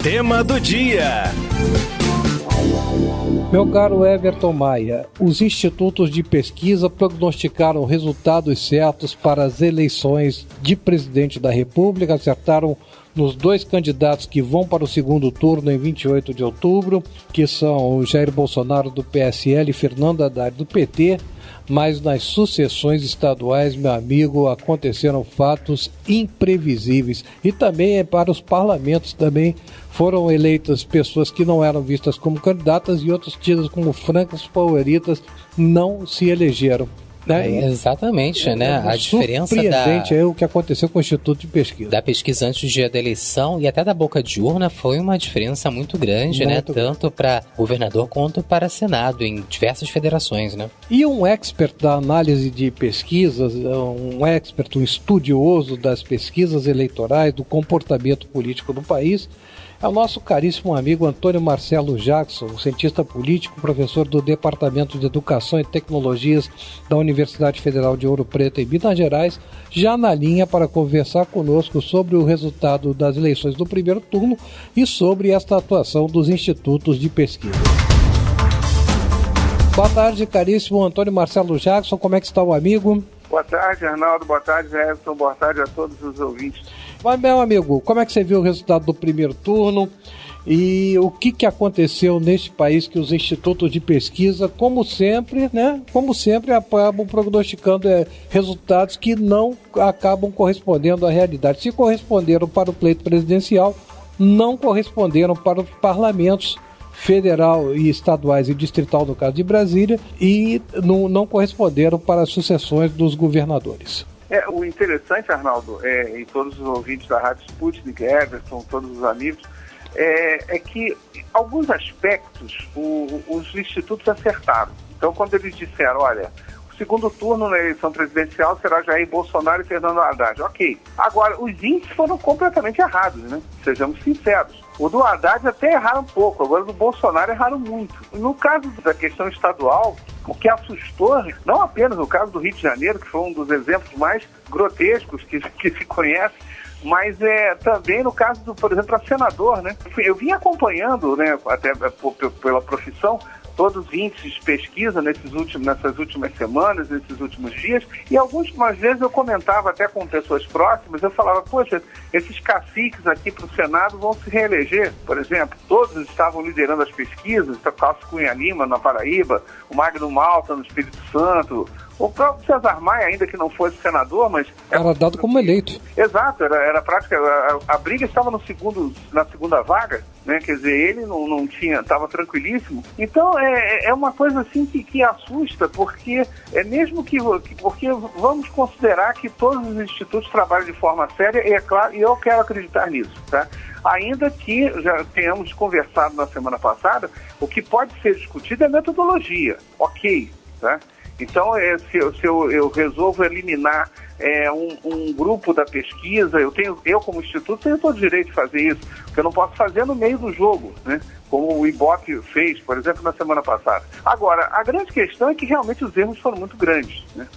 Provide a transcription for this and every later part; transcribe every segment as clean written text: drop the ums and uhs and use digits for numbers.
Tema do dia. Meu caro Everton Maia, os institutos de pesquisa prognosticaram resultados certos para as eleições de presidente da República, acertaram nos dois candidatos que vão para o segundo turno em 28 de outubro, que são o Jair Bolsonaro do PSL e Fernando Haddad do PT, mas nas sucessões estaduais, meu amigo, aconteceram fatos imprevisíveis. E também para os parlamentos também foram eleitas pessoas que não eram vistas como candidatas e outras tidas como francas favoritas não se elegeram. Exatamente, né? A diferença surpreendente é o que aconteceu com o Instituto de Pesquisa. Da pesquisa antes do dia da eleição e até da boca de urna foi uma diferença muito grande, né? Tanto para governador quanto para Senado, em diversas federações, né? E um expert da análise de pesquisas, um estudioso das pesquisas eleitorais, do comportamento político do país, é o nosso caríssimo amigo Antônio Marcelo Jackson, cientista político, professor do Departamento de Educação e Tecnologias da Universidade Federal de Ouro Preto, em Minas Gerais, já na linha para conversar conosco sobre o resultado das eleições do primeiro turno e sobre esta atuação dos institutos de pesquisa. Boa tarde, caríssimo Antônio Marcelo Jackson, como é que está o amigo? Boa tarde, Arnaldo, boa tarde, Everton, boa tarde a todos os ouvintes. Mas, meu amigo, como é que você viu o resultado do primeiro turno e o que aconteceu neste país que os institutos de pesquisa, como sempre, acabam prognosticando resultados que não acabam correspondendo à realidade. Se corresponderam para o pleito presidencial, não corresponderam para os parlamentos federal e estaduais e distrital, no caso de Brasília, e não corresponderam para as sucessões dos governadores. O interessante, Arnaldo, e todos os ouvintes da Rádio Sputnik, Everton, todos os amigos, é que alguns aspectos os institutos acertaram. Então, quando eles disseram, olha, o segundo turno na eleição presidencial será Jair Bolsonaro e Fernando Haddad. Ok. Agora, os índices foram completamente errados, né? Sejamos sinceros. O do Haddad até erraram um pouco, agora do Bolsonaro erraram muito. No caso da questão estadual, o que assustou, não apenas no caso do Rio de Janeiro, que foi um dos exemplos mais grotescos que se conhece, mas também no caso, por exemplo, a senador, né? Eu vim acompanhando, né, até pela profissão, todos os índices de pesquisa nessas últimas semanas, nesses últimos dias, e algumas vezes eu comentava até com pessoas próximas, eu falava, poxa, esses caciques aqui para o Senado vão se reeleger, por exemplo, todos estavam liderando as pesquisas, o Cássio Cunha Lima na Paraíba, o Magno Malta no Espírito Santo, o próprio César Maia, ainda que não fosse senador, mas... Era dado como eleito. Exato, era prática, a briga estava na segunda vaga, né? Quer dizer, ele não tinha, estava tranquilíssimo. Então, é uma coisa assim que assusta, porque porque vamos considerar que todos os institutos trabalham de forma séria, e é claro, e eu quero acreditar nisso, tá? Ainda que já tenhamos conversado na semana passada, o que pode ser discutido é metodologia, ok, tá? Então, se eu resolvo eliminar um grupo da pesquisa, eu como instituto tenho todo o direito de fazer isso, porque eu não posso fazer no meio do jogo, né? Como o Ibope fez, por exemplo, na semana passada. Agora, a grande questão é que realmente os erros foram muito grandes, né?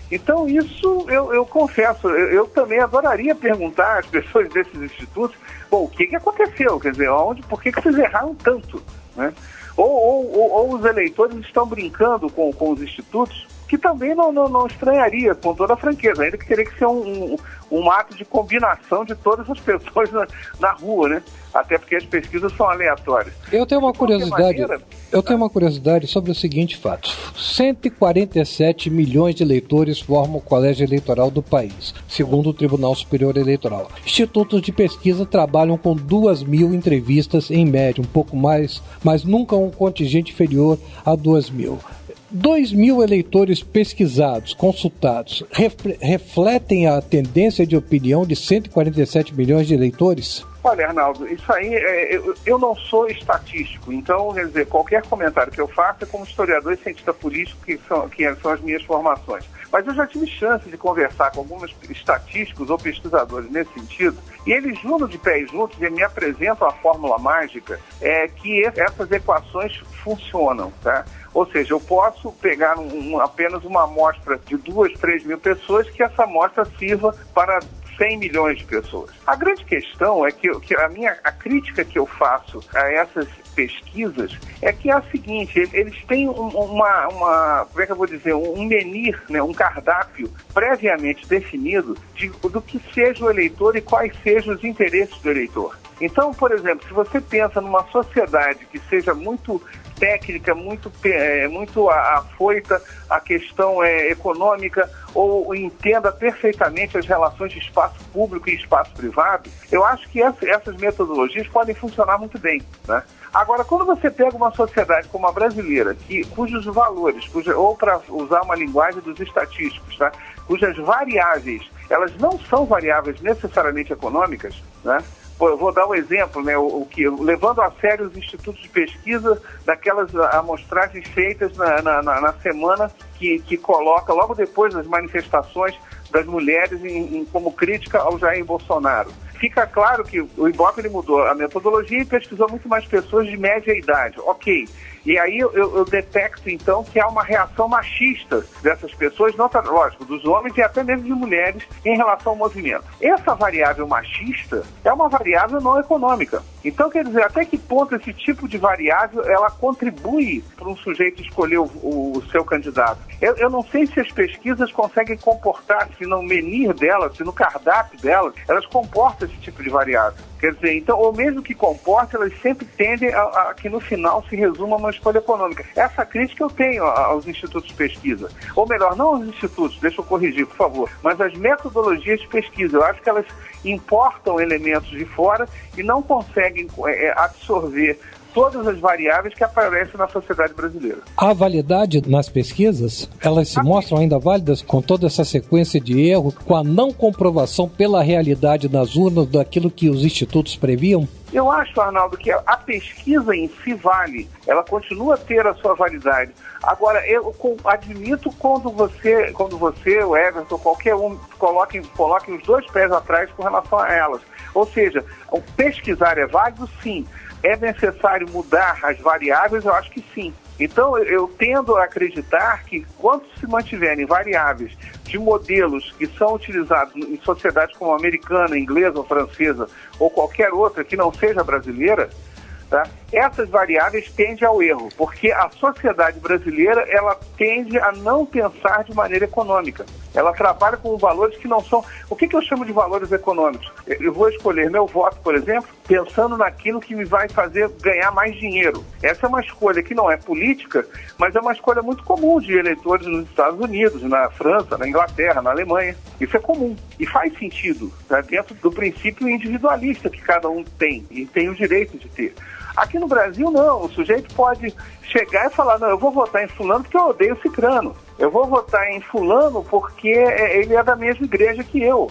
Então, isso eu confesso, eu também adoraria perguntar às pessoas desses institutos, bom, o que aconteceu? Quer dizer, por que vocês erraram tanto, né? Ou os eleitores estão brincando com os institutos, que também não estranharia, com toda a franqueza, ainda que teria que ser um ato de combinação de todas as pessoas na rua, né? Até porque as pesquisas são aleatórias. Eu tenho uma curiosidade sobre o seguinte fato. 147 milhões de eleitores formam o colégio eleitoral do país, segundo o Tribunal Superior Eleitoral. Institutos de pesquisa trabalham com 2.000 entrevistas em média, um pouco mais, mas nunca um contingente inferior a 2.000. 2.000 eleitores pesquisados, consultados, refletem a tendência de opinião de 147 milhões de eleitores? Olha, Arnaldo, isso aí, eu não sou estatístico, então, quer dizer, qualquer comentário que eu faço é como historiador e cientista político, que são as minhas formações. Mas eu já tive chance de conversar com alguns estatísticos ou pesquisadores nesse sentido, e eles juntam de pés juntos e me apresentam a fórmula mágica que essas equações funcionam, tá? Ou seja, eu posso pegar apenas uma amostra de 2, 3 mil pessoas, que essa amostra sirva para 100 milhões de pessoas. A grande questão é que a crítica que eu faço a essas pesquisas é que é a seguinte: eles têm como é que eu vou dizer, um menir, né, um cardápio previamente definido do que seja o eleitor e quais sejam os interesses do eleitor. Então, por exemplo, se você pensa numa sociedade que seja muito técnica, muito afoita à questão econômica, ou entenda perfeitamente as relações de espaço público e espaço privado, eu acho que essas metodologias podem funcionar muito bem, né? Agora, quando você pega uma sociedade como a brasileira, cujos valores, ou para usar uma linguagem dos estatísticos, tá, cujas variáveis, elas não são variáveis necessariamente econômicas, né? Eu vou dar um exemplo, né, levando a sério os institutos de pesquisa daquelas amostragens feitas na semana que coloca, logo depois das manifestações das mulheres como crítica ao Jair Bolsonaro. Fica claro que o Ibope ele mudou a metodologia e pesquisou muito mais pessoas de média idade. Ok. E aí eu detecto, então, que há uma reação machista dessas pessoas, não, lógico, dos homens e até mesmo de mulheres, em relação ao movimento. Essa variável machista é uma variável não econômica. Então, quer dizer, até que ponto esse tipo de variável ela contribui para um sujeito escolher o seu candidato? Eu não sei se as pesquisas conseguem comportar, se no menir delas, se no cardápio delas, elas comportam esse tipo de variável. Quer dizer, então, ou mesmo que comporte, elas sempre tendem a que no final se resuma uma escolha econômica. Essa crítica eu tenho aos institutos de pesquisa. Ou melhor, não aos institutos, deixa eu corrigir, por favor, mas as metodologias de pesquisa. Eu acho que elas importam elementos de fora e não conseguem absorver todas as variáveis que aparecem na sociedade brasileira. A validade nas pesquisas, elas se mostram ainda válidas com toda essa sequência de erros, com a não comprovação pela realidade nas urnas daquilo que os institutos previam? Eu acho, Arnaldo, que a pesquisa em si vale, ela continua a ter a sua validade. Agora, eu admito quando você, o Everton, qualquer um, coloquem os dois pés atrás com relação a elas. Ou seja, o pesquisar é válido, sim. É necessário mudar as variáveis? Eu acho que sim. Então, eu tendo a acreditar que, quando se mantiverem variáveis de modelos que são utilizados em sociedades como a americana, inglesa ou francesa, ou qualquer outra que não seja brasileira, tá? Essas variáveis tendem ao erro, porque a sociedade brasileira ela tende a não pensar de maneira econômica. Ela trabalha com valores que não são... O que eu chamo de valores econômicos? Eu vou escolher meu voto, por exemplo, pensando naquilo que me vai fazer ganhar mais dinheiro. Essa é uma escolha que não é política, mas é uma escolha muito comum de eleitores nos Estados Unidos, na França, na Inglaterra, na Alemanha. Isso é comum e faz sentido, tá? Dentro do princípio individualista que cada um tem e tem o direito de ter. Aqui no Brasil, não. O sujeito pode chegar e falar, não, eu vou votar em fulano porque eu odeio cicrano. Eu vou votar em fulano porque ele é da mesma igreja que eu,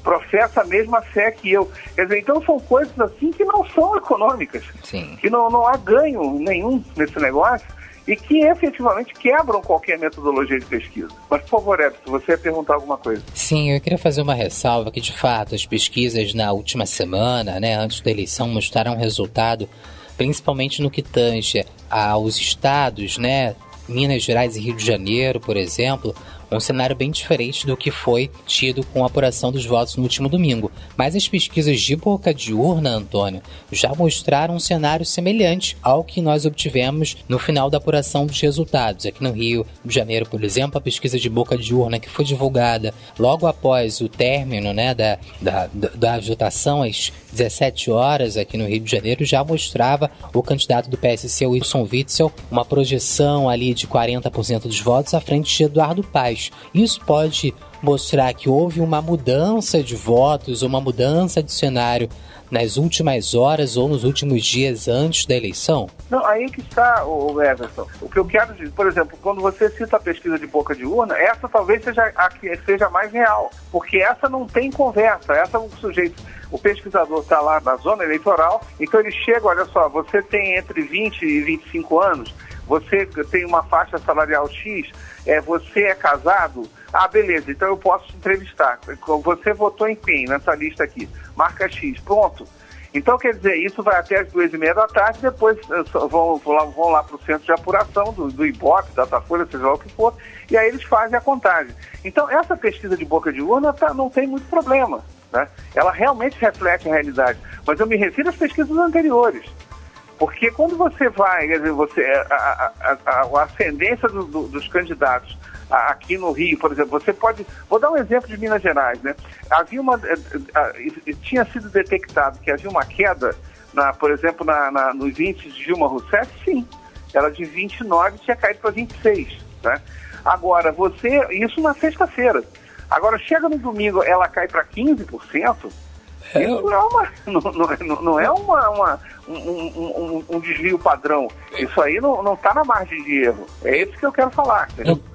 professa a mesma fé que eu. Quer dizer, então são coisas assim que não são econômicas. Sim. Que não há ganho nenhum nesse negócio e que efetivamente quebram qualquer metodologia de pesquisa. Mas, por favor, Everton, você ia perguntar alguma coisa. Sim, eu queria fazer uma ressalva que, de fato, as pesquisas na última semana, né, antes da eleição, mostraram um resultado, principalmente no que tange aos estados, né, Minas Gerais e Rio de Janeiro, por exemplo, um cenário bem diferente do que foi tido com a apuração dos votos no último domingo. Mas as pesquisas de boca de urna, Antônio, já mostraram um cenário semelhante ao que nós obtivemos no final da apuração dos resultados. Aqui no Rio de Janeiro, por exemplo, a pesquisa de boca de urna que foi divulgada logo após o término, né, da votação, às 17 horas, aqui no Rio de Janeiro, já mostrava o candidato do PSC, Wilson Witzel, uma projeção ali de 40% dos votos à frente de Eduardo Paes. Isso pode mostrar que houve uma mudança de votos, uma mudança de cenário nas últimas horas ou nos últimos dias antes da eleição? Não, aí que está, o Everton. O que eu quero dizer, por exemplo, quando você cita a pesquisa de boca de urna, essa talvez seja a que seja mais real, porque essa não tem conversa, essa o sujeito, o pesquisador está lá na zona eleitoral, então ele chega, olha só, você tem entre 20 e 25 anos, você tem uma faixa salarial X, você é casado? Ah, beleza, então eu posso te entrevistar. Você votou em quem nessa lista aqui? Marca X, pronto. Então, quer dizer, isso vai até as 2h30 da tarde, depois vão lá para o centro de apuração do Ibope, Datafolha, seja lá o que for, e aí eles fazem a contagem. Então, essa pesquisa de boca de urna não tem muito problema. né? Ela realmente reflete a realidade. Mas eu me refiro às pesquisas anteriores. Porque quando você vai, quer dizer, a ascendência dos candidatos aqui no Rio, por exemplo, você pode... Vou dar um exemplo de Minas Gerais, né? Tinha sido detectado que havia uma queda, por exemplo, nos índices de Dilma Rousseff, sim. Ela de 29 tinha caído para 26, né? Agora, isso na sexta-feira. Agora, chega no domingo, ela cai para 15%. Isso não é um desvio padrão. Isso aí não está na margem de erro. É isso que eu quero falar.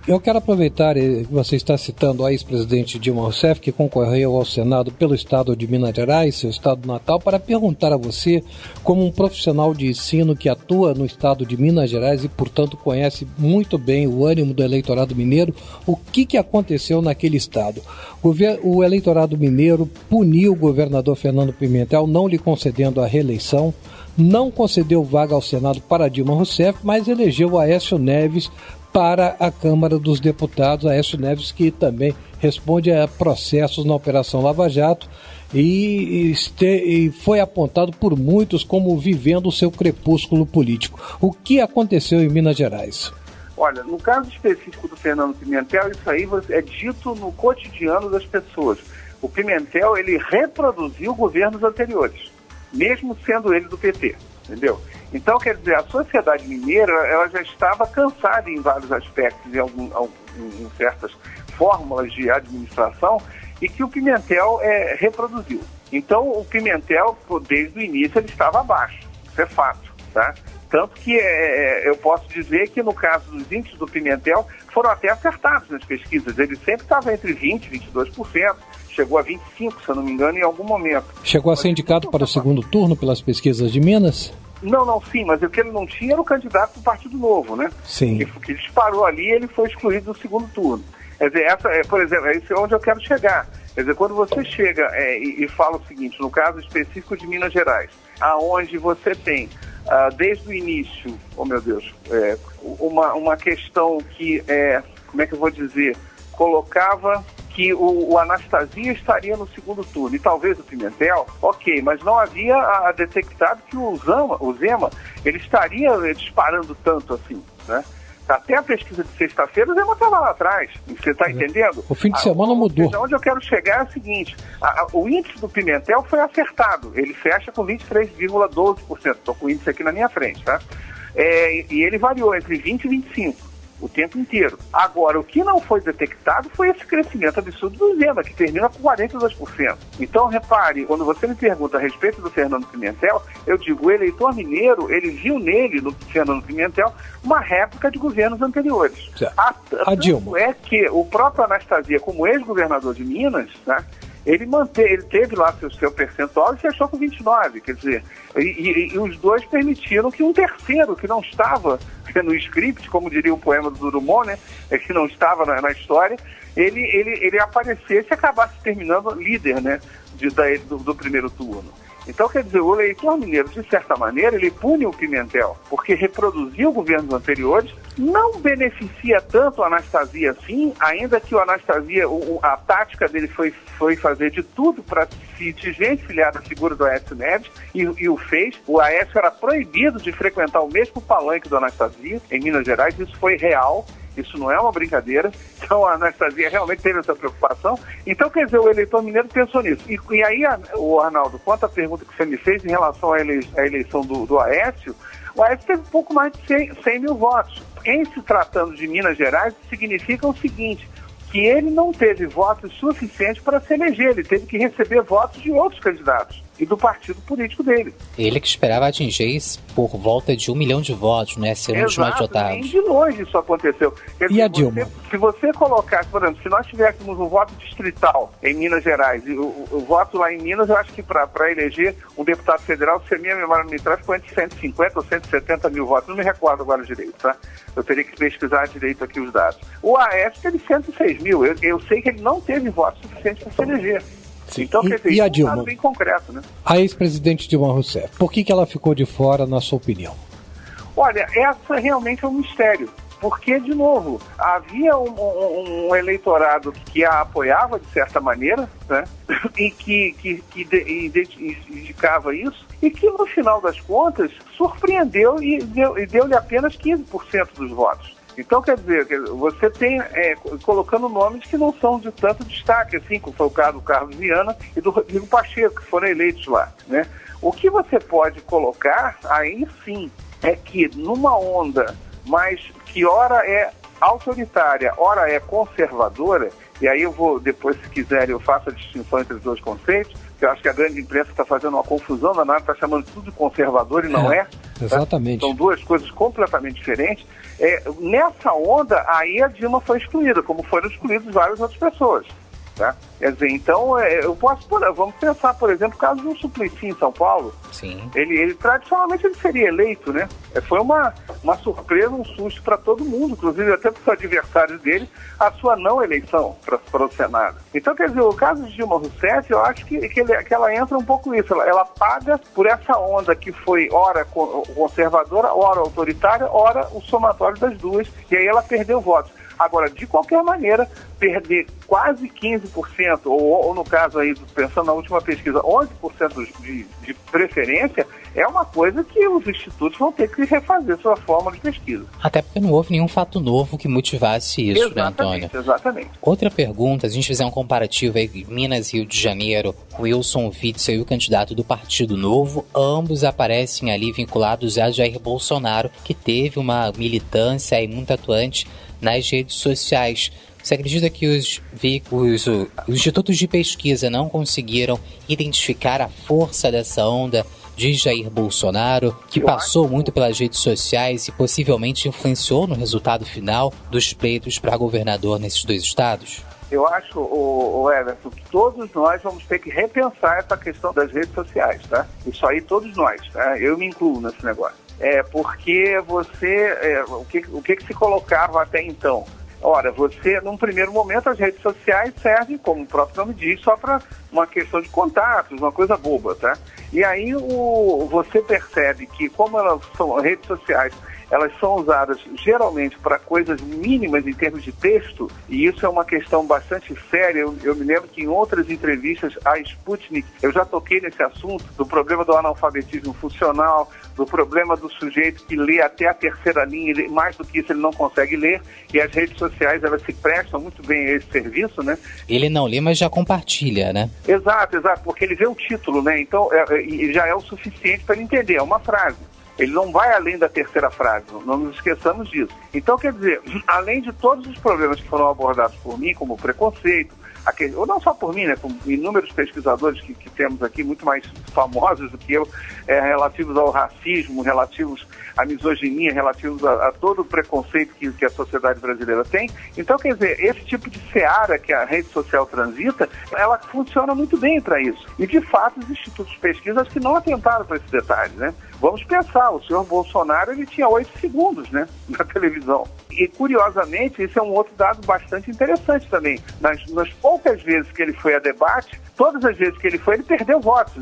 Eu quero aproveitar que você está citando a ex-presidente Dilma Rousseff, que concorreu ao Senado pelo estado de Minas Gerais, seu estado natal, para perguntar a você, como um profissional de ensino que atua no estado de Minas Gerais e, portanto, conhece muito bem o ânimo do eleitorado mineiro, o que aconteceu naquele estado. O eleitorado mineiro puniu o governador Fernando Pimentel, não lhe concedendo a reeleição, não concedeu vaga ao Senado para Dilma Rousseff, mas elegeu Aécio Neves para a Câmara dos Deputados. Aécio Neves, que também responde a processos na Operação Lava Jato e foi apontado por muitos como vivendo o seu crepúsculo político. O que aconteceu em Minas Gerais? Olha, no caso específico do Fernando Pimentel, isso aí é dito no cotidiano das pessoas. O Pimentel, ele reproduziu governos anteriores, mesmo sendo ele do PT, entendeu? Então, quer dizer, a sociedade mineira, ela já estava cansada em vários aspectos, em certas fórmulas de administração, e que o Pimentel reproduziu. Então, o Pimentel, desde o início, ele estava abaixo, isso é fato, tá? Tanto que eu posso dizer que, no caso dos índices do Pimentel, foram até acertados nas pesquisas. Ele sempre estava entre 20% e 22%, chegou a 25%, se eu não me engano, em algum momento. Chegou a ser indicado para o segundo turno pelas pesquisas de Minas? Não, sim, mas o que ele não tinha era o candidato do Partido Novo, né? Sim. Que disparou ali e ele foi excluído do segundo turno. Quer dizer, por exemplo, esse é onde eu quero chegar. Quer dizer, quando você chega e fala o seguinte, no caso específico de Minas Gerais, aonde você tem, desde o início, uma questão que, como é que eu vou dizer, colocava que o Anastasia estaria no segundo turno, e talvez o Pimentel, ok, mas não havia detectado que o Zema, ele estaria disparando tanto assim, né? Até a pesquisa de sexta-feira, o Zema estava lá atrás, você está entendendo? O fim de semana mudou. Onde eu quero chegar é o seguinte, o índice do Pimentel foi acertado, ele fecha com 23,12%, estou com o índice aqui na minha frente, tá? E ele variou entre 20% e 25%. O tempo inteiro. Agora, o que não foi detectado foi esse crescimento absurdo do Zema, que termina com 42%. Então, repare, quando você me pergunta a respeito do Fernando Pimentel, eu digo, o eleitor mineiro, ele viu nele, no Fernando Pimentel, uma réplica de governos anteriores. A Dilma. É que o próprio Anastasia, como ex-governador de Minas, né, ele teve lá seu percentual e fechou com 29%, quer dizer, e os dois permitiram que um terceiro, que não estava no script, como diria o poema do Drummond, né, que não estava na história, ele aparecesse e acabasse terminando líder, né, do primeiro turno. Então, quer dizer, o eleitor mineiro, de certa maneira, ele pune o Pimentel, porque reproduziu governos anteriores, não beneficia tanto a Anastasia assim, ainda que o Anastasia, a tática dele foi fazer de tudo para se desvencilhar da figura do Aécio Neves, e o fez. O Aécio era proibido de frequentar o mesmo palanque do Anastasia, em Minas Gerais, isso foi real. Isso não é uma brincadeira. Então a Anastasia realmente teve essa preocupação. Então, quer dizer, o eleitor mineiro pensou nisso. E aí, o Arnaldo, quanto à pergunta que você me fez em relação à eleição do Aécio, o Aécio teve um pouco mais de 100 mil votos. Em se tratando de Minas Gerais, significa o seguinte, que ele não teve votos suficientes para se eleger. Ele teve que receber votos de outros candidatos e do partido político dele. Ele que esperava atingir por volta de 1 milhão de votos, né? Ser um dos mais votados. Nem de longe isso aconteceu. E a Dilma? Se você colocasse, por exemplo, se nós tivéssemos um voto distrital em Minas Gerais, e o voto lá em Minas, eu acho que para eleger um deputado federal, se a minha memória me traz, foi entre 150 ou 170 mil votos. Não me recordo agora direito, tá? Eu teria que pesquisar direito aqui os dados. O Aécio teve 106 mil. Eu sei que ele não teve votos suficientes para se eleger. Então, quer dizer, e a Dilma? É um caso bem concreto, né? A ex-presidente Dilma Rousseff, por que ela ficou de fora, na sua opinião? Olha, essa realmente é um mistério. porque, de novo, havia um eleitorado que a apoiava de certa maneira, né? E que indicava isso, e que no final das contas surpreendeu e deu-lhe apenas 15% dos votos. Então, quer dizer, você tem colocando nomes que não são de tanto destaque, assim, como foi o caso do Carlos Viana e do Rodrigo Pacheco, que foram eleitos lá, né? O que você pode colocar, aí sim, é que numa onda, mas que ora é autoritária, ora é conservadora, e aí eu vou, depois, se quiserem, eu faço a distinção entre os dois conceitos, que eu acho que a grande imprensa está fazendo uma confusão danada, está chamando tudo de conservador e não é. Exatamente. Tá? São duas coisas completamente diferentes. Nessa onda, aí a Dilma foi excluída, como foram excluídas várias outras pessoas. Tá? Quer dizer, então, vamos pensar, por exemplo, o caso do Suplicy em São Paulo. Sim. Ele tradicionalmente ele seria eleito, né? Foi uma surpresa, um susto para todo mundo, inclusive até para os adversários dele, a sua não eleição para o Senado. Então, quer dizer, o caso de Dilma Rousseff, eu acho que ela entra um pouco nisso. Ela paga por essa onda que foi ora conservadora, ora autoritária, ora o somatório das duas, e aí ela perdeu votos. Agora, de qualquer maneira, perder quase 15%, ou no caso aí, pensando na última pesquisa, 11% de preferência, é uma coisa que os institutos vão ter que refazer sua forma de pesquisa. Até porque não houve nenhum fato novo que motivasse isso, exatamente, né, Antônio? Exatamente. Outra pergunta, se a gente fizer um comparativo aí, Minas e Rio de Janeiro, Wilson Witzel e o candidato do Partido Novo, ambos aparecem ali vinculados a Jair Bolsonaro, que teve uma militância aí muito atuante nas redes sociais. Você acredita que os institutos de pesquisa não conseguiram identificar a força dessa onda de Jair Bolsonaro, que passou muito pelas redes sociais e possivelmente influenciou no resultado final dos pleitos para governador nesses dois estados? Eu acho, Everton, que todos nós vamos ter que repensar essa questão das redes sociais, tá? Isso aí todos nós, tá? Eu me incluo nesse negócio. Porque você, o que se colocava até então? Ora, num primeiro momento, as redes sociais servem, como o próprio nome diz, só para uma questão de contatos, uma coisa boba, tá? E aí você percebe que, como elas são redes sociais, elas são usadas geralmente para coisas mínimas em termos de texto, e isso é uma questão bastante séria. Eu me lembro que em outras entrevistas à Sputnik, eu já toquei nesse assunto, do problema do analfabetismo funcional, do problema do sujeito que lê até a terceira linha, mais do que isso ele não consegue ler, e as redes sociais, elas se prestam muito bem a esse serviço, né? Ele não lê, mas já compartilha, né? Exato, porque ele vê o título, né? Então, já é o suficiente para ele entender, é uma frase. Ele não vai além da terceira frase, não nos esqueçamos disso. Então, quer dizer, além de todos os problemas que foram abordados por mim, como o preconceito, ou não só por mim, né, com inúmeros pesquisadores que temos aqui, muito mais famosos do que eu, relativos ao racismo, relativos à misoginia, relativos a todo o preconceito que a sociedade brasileira tem. Então, quer dizer, esse tipo de seara que a rede social transita, ela funciona muito bem para isso. E, de fato, os institutos de pesquisa que não atentaram para esses detalhes, né? Vamos pensar, o senhor Bolsonaro, ele tinha 8 segundos, né, na televisão. E, curiosamente, isso é um outro dado bastante interessante também. Nas poucas vezes que ele foi a debate, todas as vezes que ele foi, ele perdeu votos.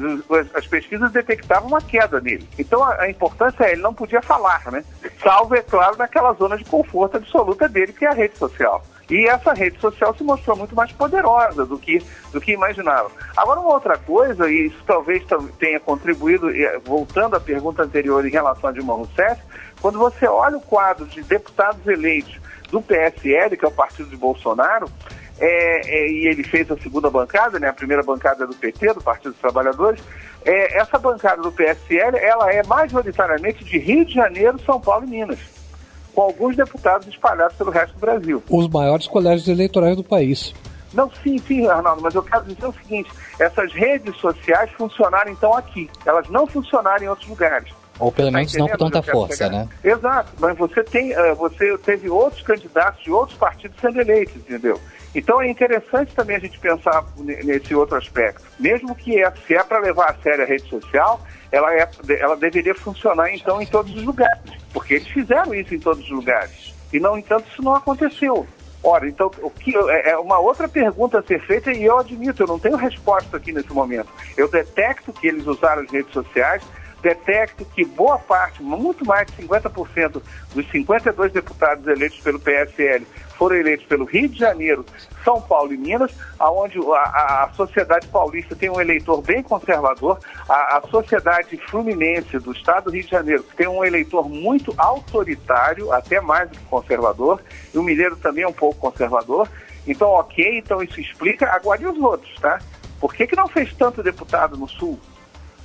As pesquisas detectavam uma queda nele. Então, a importância ele não podia falar, né? Salvo, é claro, naquela zona de conforto absoluta dele, que é a rede social. E essa rede social se mostrou muito mais poderosa do que imaginavam. Agora, uma outra coisa, e isso talvez tenha contribuído, voltando à pergunta anterior em relação a Dilma Rousseff, quando você olha o quadro de deputados eleitos do PSL, que é o partido de Bolsonaro, e ele fez a segunda bancada, né, a primeira bancada do PT, do Partido dos Trabalhadores, essa bancada do PSL, ela é majoritariamente de Rio de Janeiro, São Paulo e Minas, com alguns deputados espalhados pelo resto do Brasil. Os maiores colégios eleitorais do país. Não, sim, Arnaldo, mas eu quero dizer o seguinte, essas redes sociais funcionaram então aqui, elas não funcionaram em outros lugares. Ou pelo menos não com tanta força, né? Exato, mas você teve outros candidatos de outros partidos sendo eleitos, entendeu? Então é interessante também a gente pensar nesse outro aspecto. Mesmo que se é para levar a sério a rede social, ela deveria funcionar então em todos os lugares, porque eles fizeram isso em todos os lugares. E, no entanto, isso não aconteceu. Ora, então, é uma outra pergunta a ser feita, e eu admito, eu não tenho resposta aqui nesse momento. Eu detecto que eles usaram as redes sociais detecto que boa parte, muito mais de 50% dos 52 deputados eleitos pelo PSL foram eleitos pelo Rio de Janeiro, São Paulo e Minas, onde a sociedade paulista tem um eleitor bem conservador, a sociedade fluminense do estado do Rio de Janeiro tem um eleitor muito autoritário, até mais do que conservador, e o mineiro também é um pouco conservador. Então, ok, então isso explica. Agora, e os outros, tá? Por que não fez tanto deputado no Sul?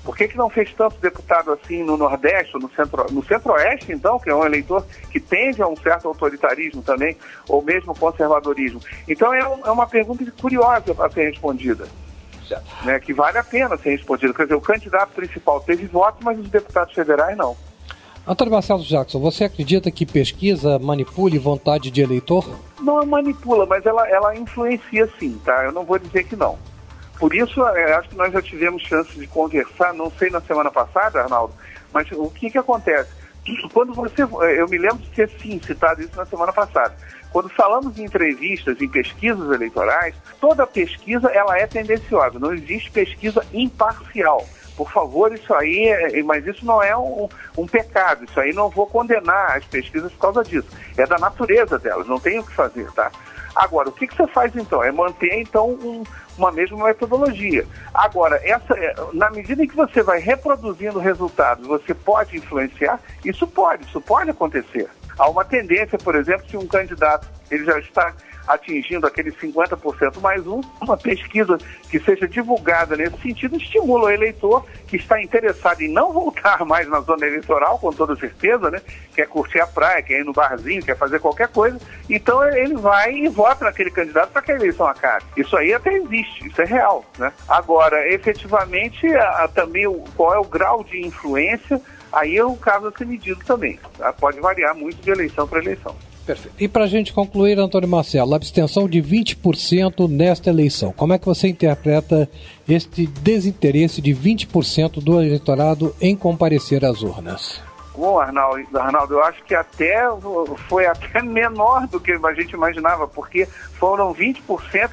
Por que não fez tanto deputado assim no Nordeste, ou no Centro-Oeste, então, que é um eleitor que tende a um certo autoritarismo também, ou mesmo conservadorismo? Então é uma pergunta curiosa para ser respondida, né, que vale a pena ser respondida. Quer dizer, o candidato principal teve voto, mas os deputados federais não. Antônio Marcelo Jackson, você acredita que pesquisa manipule vontade de eleitor? Não manipula, mas ela influencia sim, tá? Eu não vou dizer que não. Por isso, acho que nós já tivemos chance de conversar, não sei na semana passada, Arnaldo, mas o que acontece? Quando eu me lembro de ter sim citado isso na semana passada. Quando falamos em entrevistas, em pesquisas eleitorais, toda pesquisa ela é tendenciosa, não existe pesquisa imparcial. Por favor, isso aí, mas isso não é um pecado, isso aí não vou condenar as pesquisas por causa disso. É da natureza delas, não tem o que fazer, tá? Agora, o que você faz então? É manter então uma mesma metodologia. Agora, na medida em que você vai reproduzindo resultados, você pode influenciar? Isso pode acontecer. Há uma tendência, por exemplo, se um candidato ele já está atingindo aquele 50% mais uma pesquisa que seja divulgada nesse sentido estimula o eleitor que está interessado em não voltar mais na zona eleitoral, com toda certeza, né? Quer curtir a praia, quer ir no barzinho, quer fazer qualquer coisa, então ele vai e vota naquele candidato para que a eleição acabe. Isso aí até existe, isso é real, né? Agora, efetivamente, também qual é o grau de influência, aí é um caso a ser medido também, tá? Pode variar muito de eleição para eleição. Perfeito. E para a gente concluir, Antônio Marcelo, a abstenção de 20% nesta eleição, como é que você interpreta este desinteresse de 20% do eleitorado em comparecer às urnas? Bom, Arnaldo, eu acho que foi até menor do que a gente imaginava, porque foram 20%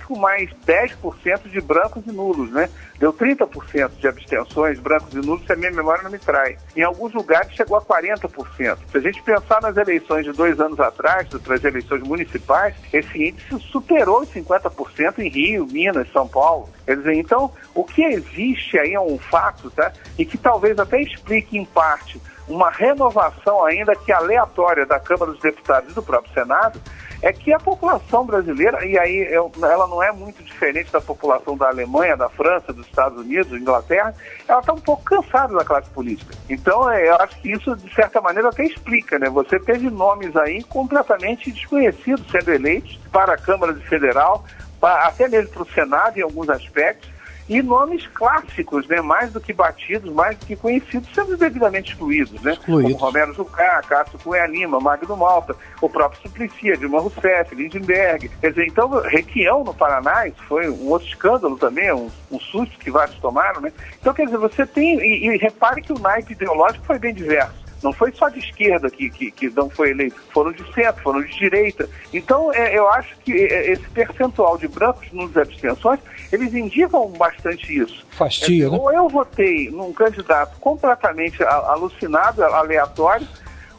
com mais 10% de brancos e nulos, né? Deu 30% de abstenções, brancos e nulos, se a minha memória não me trai. Em alguns lugares chegou a 40%. Se a gente pensar nas eleições de 2 anos atrás, das eleições municipais, esse índice superou os 50% em Rio, Minas, São Paulo. Quer dizer, então, o que existe aí é um fato, tá? E que talvez até explique, em parte, uma renovação ainda que aleatória da Câmara dos Deputados e do próprio Senado, é que a população brasileira, e aí ela não é muito diferente da população da Alemanha, da França, dos Estados Unidos, da Inglaterra, ela está um pouco cansada da classe política. Então, eu acho que isso, de certa maneira, até explica, né? Você teve nomes aí completamente desconhecidos sendo eleitos para a Câmara Federal, até mesmo para o Senado em alguns aspectos, e nomes clássicos, né, mais do que batidos, mais do que conhecidos, sendo devidamente excluídos, né? Como Romero Jucá, Cássio Cunha Lima, Magno Malta, o próprio Suplicy, Dilma Rousseff, Lindenberg. Quer dizer, então, Requião no Paraná, isso foi um outro escândalo também, um susto que vários tomaram, né? Então, quer dizer, você tem, e repare que o naipe ideológico foi bem diverso. Não foi só de esquerda que não foi eleito, foram de centro, foram de direita. Então, eu acho que esse percentual de brancos nas abstenções, eles indicam bastante isso. Fastia, né? Ou eu votei num candidato completamente alucinado, aleatório,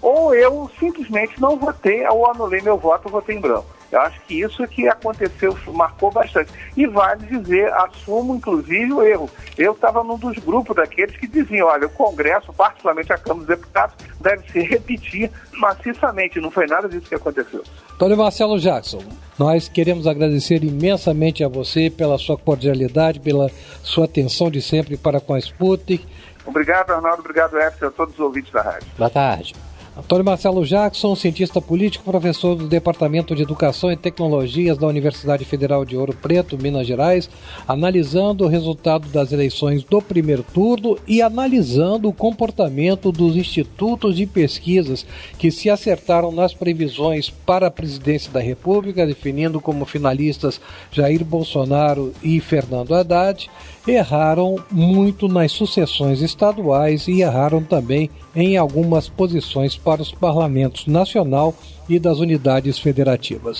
ou eu simplesmente não votei, ou anulei meu voto, votei em branco. Eu acho que isso é que aconteceu, marcou bastante. E vale dizer, assumo inclusive o erro. Eu estava num dos grupos daqueles que diziam, olha, o Congresso, particularmente a Câmara dos Deputados, deve se repetir maciçamente. Não foi nada disso que aconteceu. Antônio Marcelo Jackson, nós queremos agradecer imensamente a você pela sua cordialidade, pela sua atenção de sempre para com a Sputnik. Obrigado, Arnaldo. Obrigado, Éfeso, a todos os ouvintes da rádio. Boa tarde. Antônio Marcelo Jackson, cientista político, professor do Departamento de Educação e Tecnologias da Universidade Federal de Ouro Preto, Minas Gerais, analisando o resultado das eleições do primeiro turno e analisando o comportamento dos institutos de pesquisas que se acertaram nas previsões para a presidência da República, definindo como finalistas Jair Bolsonaro e Fernando Haddad, erraram muito nas sucessões estaduais e erraram também em algumas posições para os parlamentos nacional e das unidades federativas.